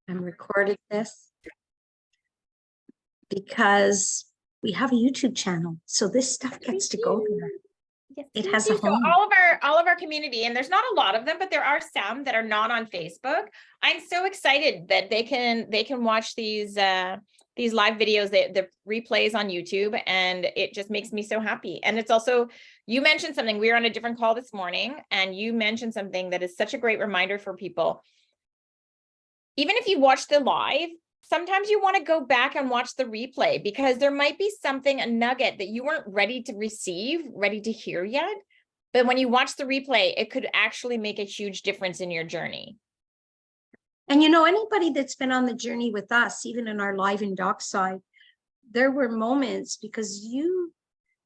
I'm recording this because we have a YouTube channel. So this stuff gets to go there. Yes, It we has do. a home. So all of our community, and there's not a lot of them, but there are some that are not on Facebook. I'm so excited that they can watch these live videos, the replays on YouTube, and it just makes me so happy. And it's also, you mentioned something, we were on a different call this morning, and you mentioned something that is such a great reminder for people. Even if you watch the live, sometimes you want to go back and watch the replay, because there might be something, a nugget that you weren't ready to receive, ready to hear yet. But when you watch the replay, it could actually make a huge difference in your journey. And you know, anybody that's been on the journey with us, even in our live and dockside, there were moments, because you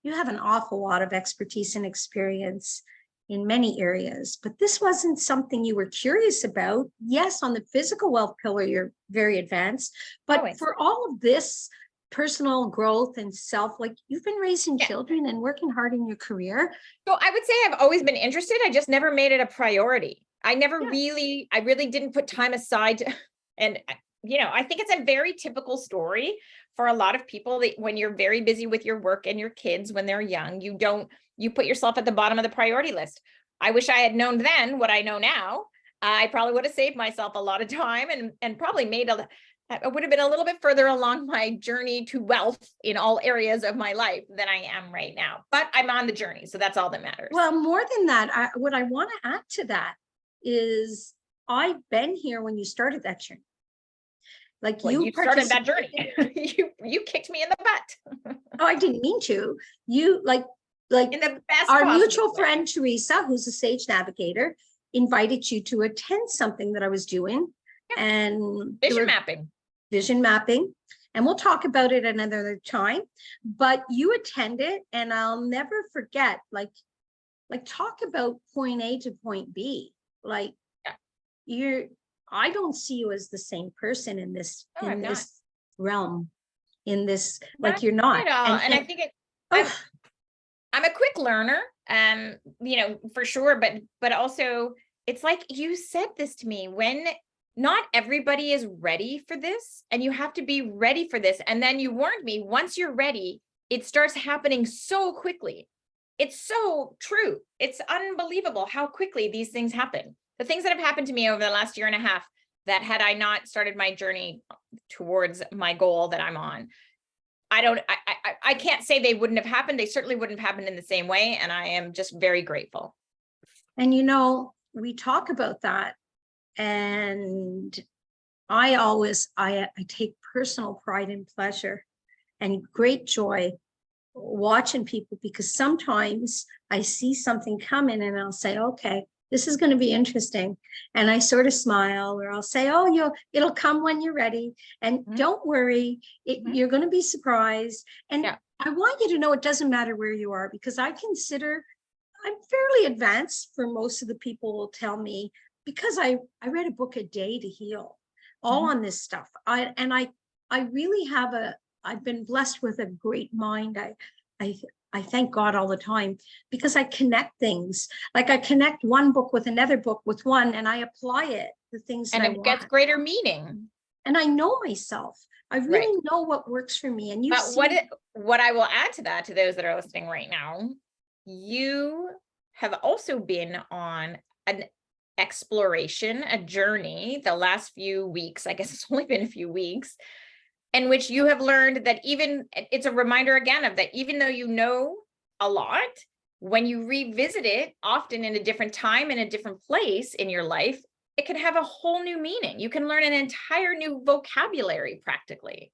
have an awful lot of expertise and experience in many areas, but this wasn't something you were curious about. Yes, on the physical wealth pillar, you're very advanced, but Always. For all of this personal growth and self, like you've been raising children and working hard in your career. So I would say I've always been interested. I just never made it a priority. I really didn't put time aside to, and you know, I think it's a very typical story for a lot of people that when you're very busy with your work and your kids when they're young, you put yourself at the bottom of the priority list. I wish I had known then what I know now. I probably would have saved myself a lot of time and probably I would have been a little bit further along my journey to wealth in all areas of my life than I am right now. But I'm on the journey, so that's all that matters. Well, more than that, what I want to add to that is I've been here when you started that journey. Like you started that journey. you kicked me in the butt. Oh, I didn't mean to. You like in the best our mutual friend Teresa, who's a sage navigator, invited you to attend something that I was doing. Yeah. And vision mapping. And we'll talk about it another time, but you attended, and I'll never forget, like talk about point A to point B. Like I don't see you as the same person in this, this realm, in this, like you're not. And I think I'm a quick learner, you know, for sure. But also it's like you said this to me, when not everybody is ready for this, and you have to be ready for this. And then you warned me, once you're ready, it starts happening so quickly. It's so true. It's unbelievable how quickly these things happen. The things that have happened to me over the last year and a half, that had I not started my journey towards my goal that I'm on, I can't say they wouldn't have happened. They certainly wouldn't have happened in the same way. And I am just very grateful. And, you know, we talk about that. And I take personal pride and pleasure and great joy watching people, because sometimes I see something coming and I'll say, okay, this is going to be interesting. And I sort of smile, or I'll say, oh, it'll come when you're ready. And don't worry, you're going to be surprised. And I want you to know it doesn't matter where you are, because I consider I'm fairly advanced for most of the people will tell me, because I read a book a day to heal, all on this stuff. I really have I've been blessed with a great mind. I thank God all the time, because I connect things. Like I connect one book with another book with one, and I apply it, the things and that it gets greater meaning. And I know myself. I really know what works for me. And what I will add to that, to those that are listening right now, you have also been on an exploration, a journey the last few weeks. I guess it's only been a few weeks, in which you have learned that it's a reminder again of that, even though you know a lot, when you revisit it, often in a different time, in a different place in your life, it can have a whole new meaning. You can learn an entire new vocabulary practically.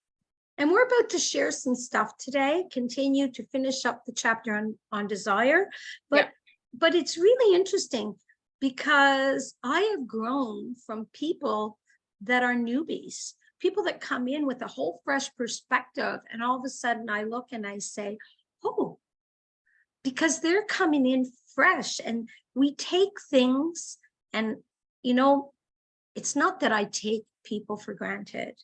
And we're about to share some stuff today, continue to finish up the chapter on desire. But it's really interesting, because I have grown from people that are newbies, people that come in with a whole fresh perspective. And all of a sudden I look and I say, oh, because they're coming in fresh, and we take things, and, you know, it's not that I take people for granted,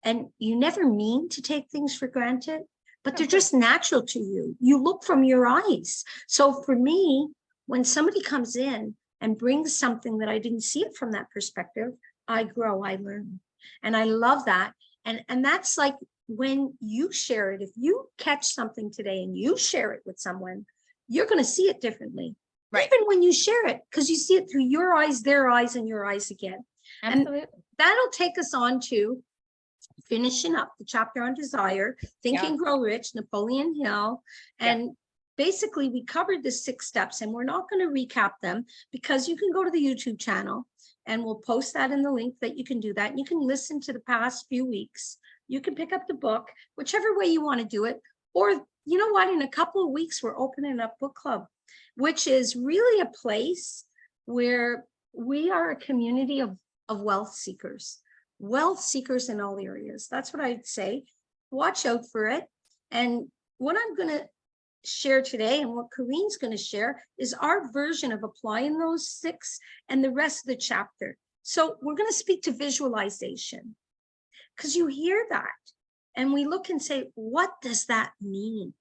and you never mean to take things for granted, but they're just natural to you. You look from your eyes. So for me, when somebody comes in and brings something that I didn't see it from that perspective, I grow, I learn. And I love that. And that's like when you share it, if you catch something today and you share it with someone, you're going to see it differently. Right. Even when you share it, because you see it through your eyes, their eyes, and your eyes again. Absolutely. And that'll take us on to finishing up the chapter on desire, Think and Grow Rich, Napoleon Hill. And basically we covered the 6 steps, and we're not going to recap them because you can go to the YouTube channel and we'll post that in the link that you can do that. And you can listen to the past few weeks. You can pick up the book, whichever way you want to do it. Or you know what, in a couple of weeks, we're opening up book club, which is really a place where we are a community of wealth seekers in all areas. That's what I'd say. Watch out for it. And what I'm going to share today, and what Karine's going to share, is our version of applying those 6 and the rest of the chapter. So we're going to speak to visualization, because you hear that and we look and say, what does that mean?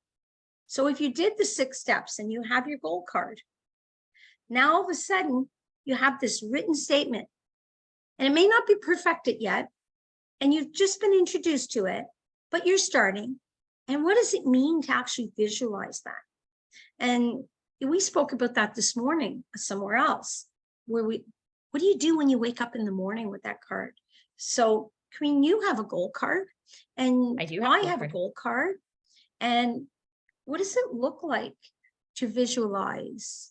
So if you did the 6 steps and you have your goal card, now all of a sudden you have this written statement, and it may not be perfected yet, and you've just been introduced to it, but you're starting. And what does it mean to actually visualize that? And we spoke about that this morning somewhere else, where what do you do when you wake up in the morning with that card? So, Karine, you have a goal card, and I have a goal card. And what does it look like to visualize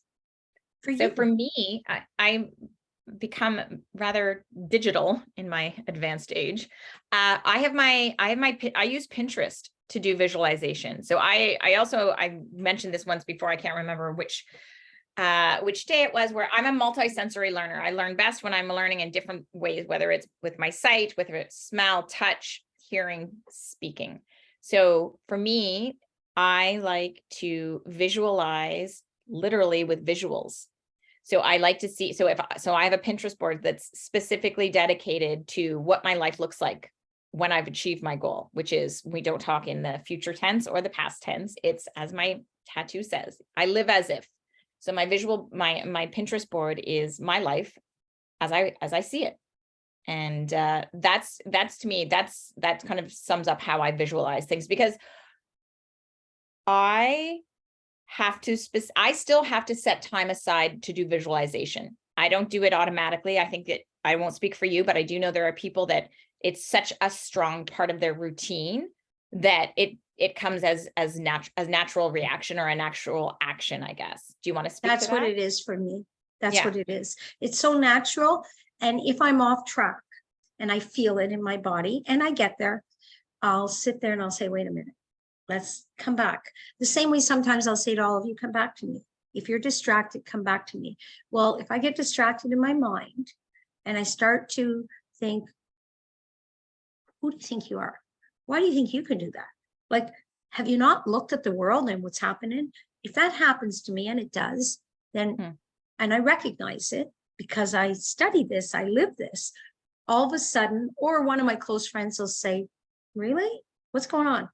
for you? So for me, I become rather digital in my advanced age. I use Pinterest to do visualization. So I mentioned this once before. I can't remember which day it was, where I'm a multi-sensory learner. I learn best when I'm learning in different ways, whether it's with my sight, whether it's smell, touch, hearing, speaking. So for me, I like to visualize literally with visuals. So I like to see, so I have a Pinterest board that's specifically dedicated to what my life looks like when I've achieved my goal, which is, we don't talk in the future tense or the past tense. It's, as my tattoo says, I live as if. So my Pinterest board is my life as I see it. And that's to me, that kind of sums up how I visualize things, because I still have to set time aside to do visualization. I don't do it automatically. I think that, I won't speak for you, but I do know there are people that it's such a strong part of their routine that it comes as natural reaction or a natural action, I guess. Do you want to speak to that? That's what it is for me. That's what it is. It's so natural. And if I'm off track and I feel it in my body and I get there, I'll sit there and I'll say, wait a minute, let's come back. The same way sometimes I'll say to all of you, come back to me. If you're distracted, come back to me. Well, if I get distracted in my mind and I start to think, who do you think you are? Why do you think you can do that? Like, have you not looked at the world and what's happening? If that happens to me, and it does, then, and I recognize it because I study this, I live this, all of a sudden, or one of my close friends will say, really? What's going on?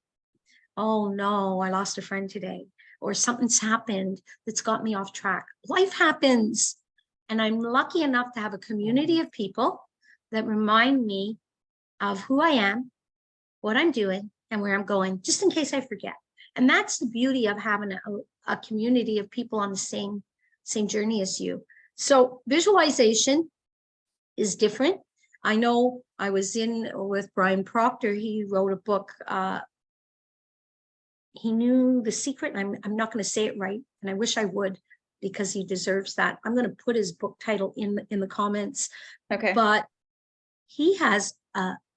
Oh no, I lost a friend today, or something's happened that's got me off track. Life happens. And I'm lucky enough to have a community of people that remind me of who I am, what I'm doing, and where I'm going, just in case I forget. And that's the beauty of having a community of people on the same journey as you. So visualization is different. I know I was in with Brian Proctor. He wrote a book. He knew the secret, and I'm not going to say it right, and I wish I would, because he deserves that. I'm going to put his book title in the comments. Okay. But he has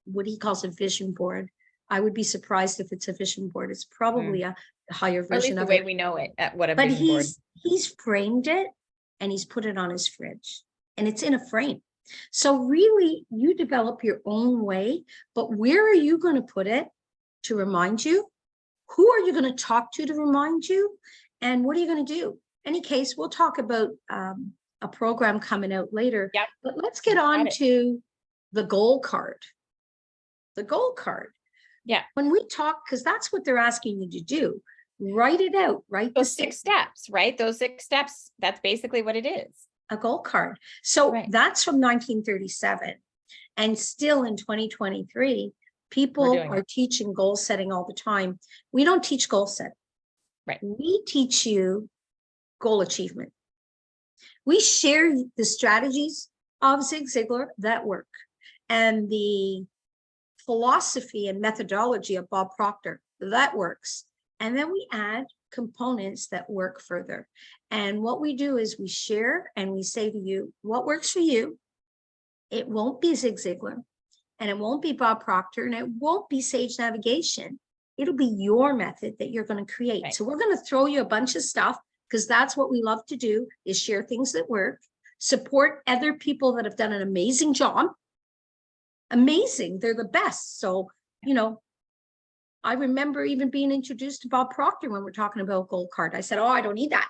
what he calls a vision board. I would be surprised if it's a vision board. It's probably a higher version of it. At least the way we know it, what a vision board. But he's framed it and he's put it on his fridge, and it's in a frame. So really, you develop your own way, but where are you going to put it to remind you? Who are you going to talk to remind you? And what are you going to do? Any case, we'll talk about a program coming out later. Yep. But let's get on to the goal card. The goal card. Yeah. When we talk, because that's what they're asking you to do. Write it out, right? Those 6 steps, right? Those 6 steps, that's basically what it is. A goal card. So that's from 1937. And still in 2023, people doing are teaching goal setting all the time. We don't teach goal setting. Right. We teach you goal achievement. We share the strategies of Zig Ziglar that work and the philosophy and methodology of Bob Proctor that works. And then we add components that work further. And what we do is we share and we say to you, what works for you? It won't be Zig Ziglar, and it won't be Bob Proctor, and it won't be Sage Navigation. It'll be your method that you're going to create. Right. So we're going to throw you a bunch of stuff, because that's what we love to do, is share things that work, support other people that have done an amazing job. Amazing. They're the best. So, you know, I remember even being introduced to Bob Proctor when we're talking about goal card. I said, oh, I don't need that.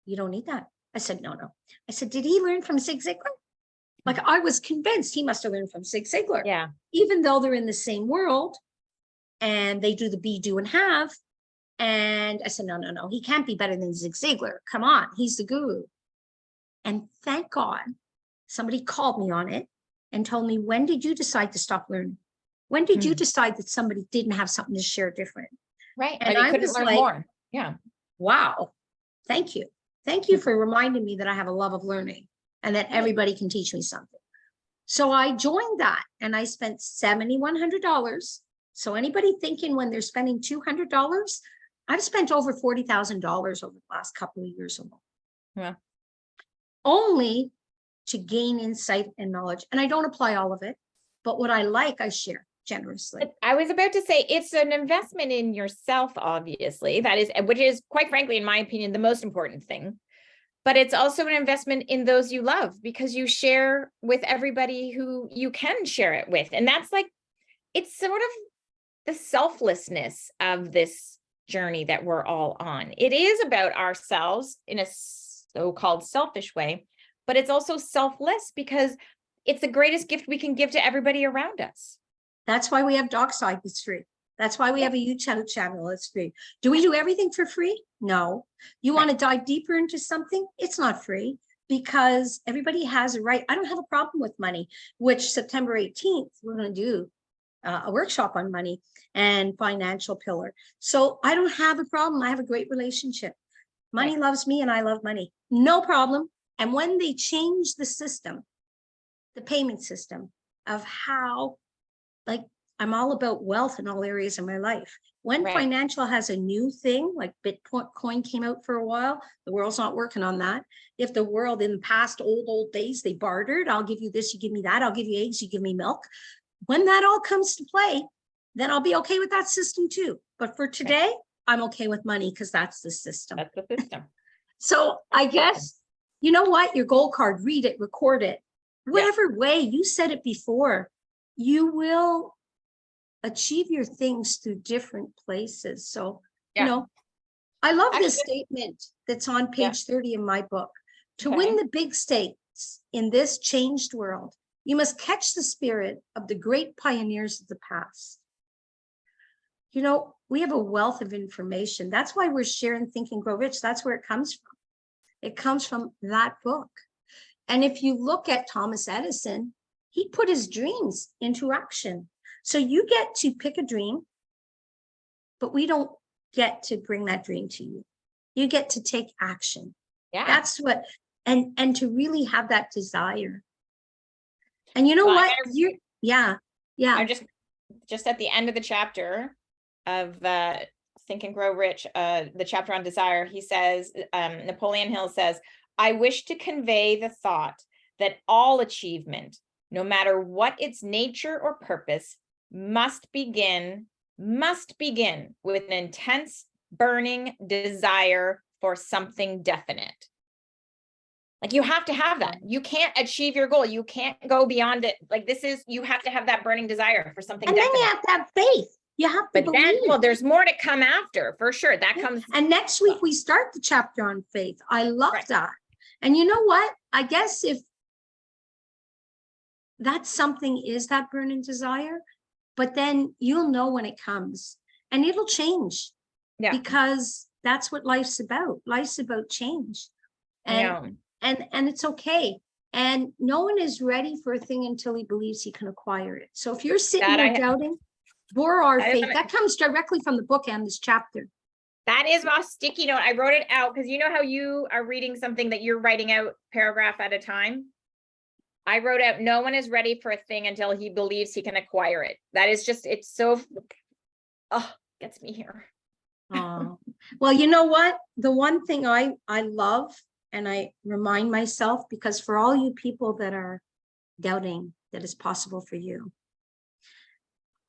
You don't need that. I said, no. I said, did he learn from Zig Ziglar? Like, I was convinced he must have learned from Zig Ziglar. Yeah. Even though they're in the same world and they do the be, do, and have. And I said, no. He can't be better than Zig Ziglar. Come on. He's the guru. And thank God somebody called me on it and told me, when did you decide to stop learning? When did you decide that somebody didn't have something to share different? Right. And Or I they couldn't was learn like, more. Yeah. wow, thank you. Thank you for reminding me that I have a love of learning and that everybody can teach me something. So I joined that and I spent $7,100. So anybody thinking when they're spending $200, I've spent over $40,000 over the last couple of years alone. Yeah. Only to gain insight and knowledge. And I don't apply all of it, but what I like, I share generously. I was about to say, it's an investment in yourself, obviously, that is, which is, quite frankly, in my opinion, the most important thing. But it's also an investment in those you love, because you share with everybody who you can share it with. And that's like, it's sort of the selflessness of this journey that we're all on. It is about ourselves in a so-called selfish way, but it's also selfless because it's the greatest gift we can give to everybody around us. That's why we have Dockside that's free. That's why we have a YouTube channel that's free. Do we do everything for free? No. You want to dive deeper into something? It's not free, because everybody has a right. I don't have a problem with money, which September 18th, we're going to do a workshop on money and financial pillar. So I don't have a problem. I have a great relationship. Money loves me and I love money. No problem. And when they change the system, the payment system of how, like, I'm all about wealth in all areas of my life. When financial has a new thing, like Bitcoin came out for a while, the world's not working on that. If the world in the past old days, they bartered, I'll give you this, you give me that, I'll give you eggs, you give me milk. When that all comes to play, then I'll be okay with that system too. But for today, I'm okay with money, because that's the system. That's the system. So I guess, you know what, your goal card, read it, record it, whatever way. You said it before, you will achieve your things through different places. So, you know, I love this statement that's on page 30 in my book. To win the big stakes in this changed world, you must catch the spirit of the great pioneers of the past. You know, we have a wealth of information. That's why we're sharing Think and Grow Rich. That's where it comes from. It comes from that book. And if you look at Thomas Edison, he put his dreams into action. So you get to pick a dream, but we don't get to bring that dream to you. You get to take action. Yeah. That's what, and to really have that desire. And you know what? I'm just at the end of the chapter of Think and Grow Rich, the chapter on desire, he says, Napoleon Hill says, I wish to convey the thought that all achievement, no matter what its nature or purpose, must begin with an intense, burning desire for something definite. Like, you have to have that. You can't achieve your goal. You can't go beyond it. Like, you have to have that burning desire for something definite. And then you have to have faith. You have to believe. Then, well, there's more to come after, for sure. That comes. And next week we start the chapter on faith. I love that. And you know what? I guess if that something is that burning desire, but then you'll know when it comes, and it'll change. Yeah. Because that's what life's about. Life's about change. And it's okay. And no one is ready for a thing until he believes he can acquire it. So if you're sitting That there I- doubting, bore our That is faith. an- That comes directly from the book and this chapter. That is my sticky note. I wrote it out because you know how you are reading something that you're writing out paragraph at a time. I wrote out, no one is ready for a thing until he believes he can acquire it. That is just, it's so, oh, gets me here. Oh, well, you know what? The one thing I love, and I remind myself, because for all you people that are doubting that it's possible for you,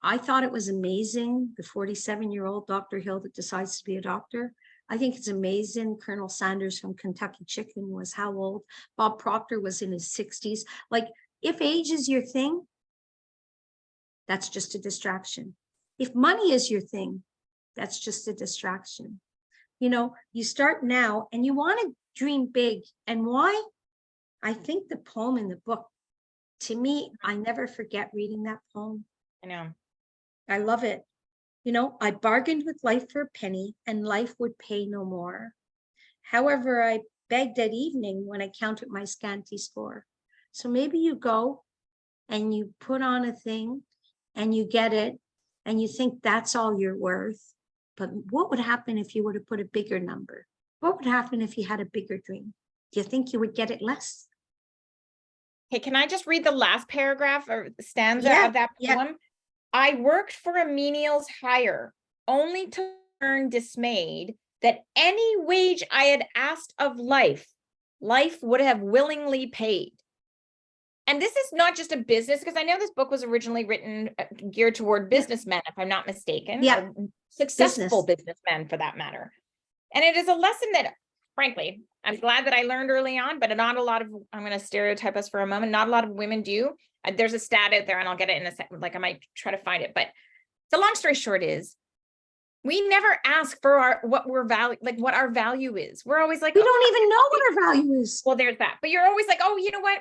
I thought it was amazing, the 47-year-old Dr. Hill that decides to be a doctor. I think it's amazing. Colonel Sanders from Kentucky Chicken was how old? Bob Proctor was in his 60s. Like, if age is your thing, that's just a distraction. If money is your thing, that's just a distraction. You know, you start now and you want to dream big. And why? I think the poem in the book, to me, I never forget reading that poem. I know. I love it. You know, I bargained with life for a penny and life would pay no more. However, I begged at evening when I counted my scanty score. So maybe you go and you put on a thing and you get it and you think that's all you're worth. But what would happen if you were to put a bigger number? What would happen if you had a bigger dream? Do you think you would get it less? Hey, can I just read the last paragraph or stanza Yeah, of that yeah. poem? I worked for a menial's hire, only to learn dismayed that any wage I had asked of life, life would have willingly paid. And this is not just a business, because I know this book was originally written geared toward businessmen, if I'm not mistaken, Yeah. or successful businessmen for that matter. And it is a lesson that, frankly, I'm glad that I learned early on, but not a lot of, I'm going to stereotype us for a moment, not a lot of women do. There's a stat out there and I'll get it in a second, like I might try to find it, but the long story short is we never ask for what we're value, like what our value is. We're always like, we don't even know what our value is. Well, there's that, but you're always like, oh, you know what?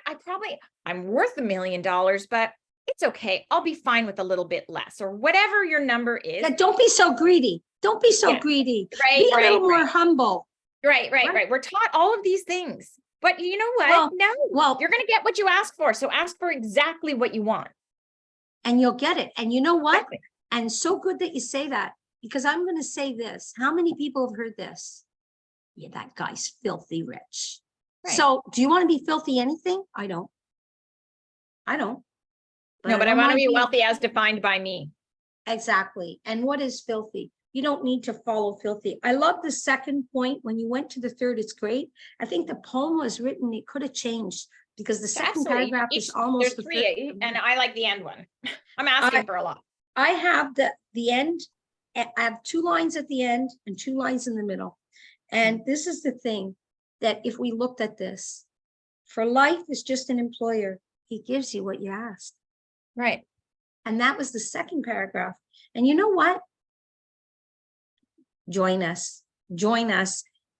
I'm worth $1 million, but it's okay. I'll be fine with a little bit less or whatever your number is. Yeah, don't be so greedy. Don't be so greedy. Right, be a little more humble. Right. We're taught all of these things, but you know what? You're going to get what you ask for. So ask for exactly what you want. And you'll get it. And you know what? Exactly. And so good that you say that, because I'm going to say this. How many people have heard this? Yeah, that guy's filthy rich. Right. So do you want to be filthy anything? I don't. But I want to be wealthy as defined by me. Exactly. And what is filthy? You don't need to follow filthy. I love the second point. When you went to the third, it's great. I think the poem was written, it could have changed because the second paragraph is almost there's three, and I like the end one. I'm asking for a lot. I have the end. I have 2 lines at the end and 2 lines in the middle. And this is the thing, that if we looked at this, for life is just an employer. He gives you what you ask. Right. And that was the second paragraph. And you know what? Join us,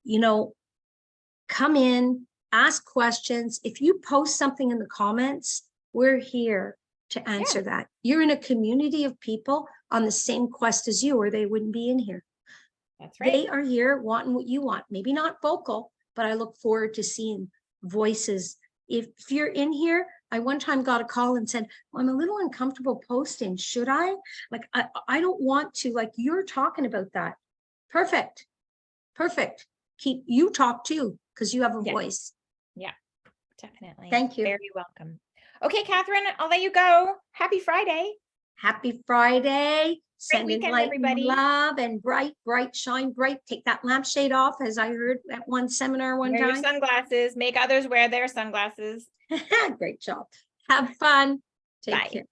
you know, come in, ask questions. If you post something in the comments, we're here to answer that. You're in a community of people on the same quest as you, or they wouldn't be in here. That's right. They are here wanting what you want. Maybe not vocal, but I look forward to seeing voices. If you're in here, I one time got a call and said, well, I'm a little uncomfortable posting. Should I? Like, I don't want to, like you're talking about that. Perfect. Keep you talk too, because you have a voice. Yeah, definitely. Thank you. Very welcome. Okay, Catherine, I'll let you go. Happy Friday. Happy Friday. Sending light, everybody. Love and bright, shine bright. Take that lampshade off, as I heard at one seminar one Wear time. your sunglasses. Make others wear their sunglasses. Great job. Have fun. Take care.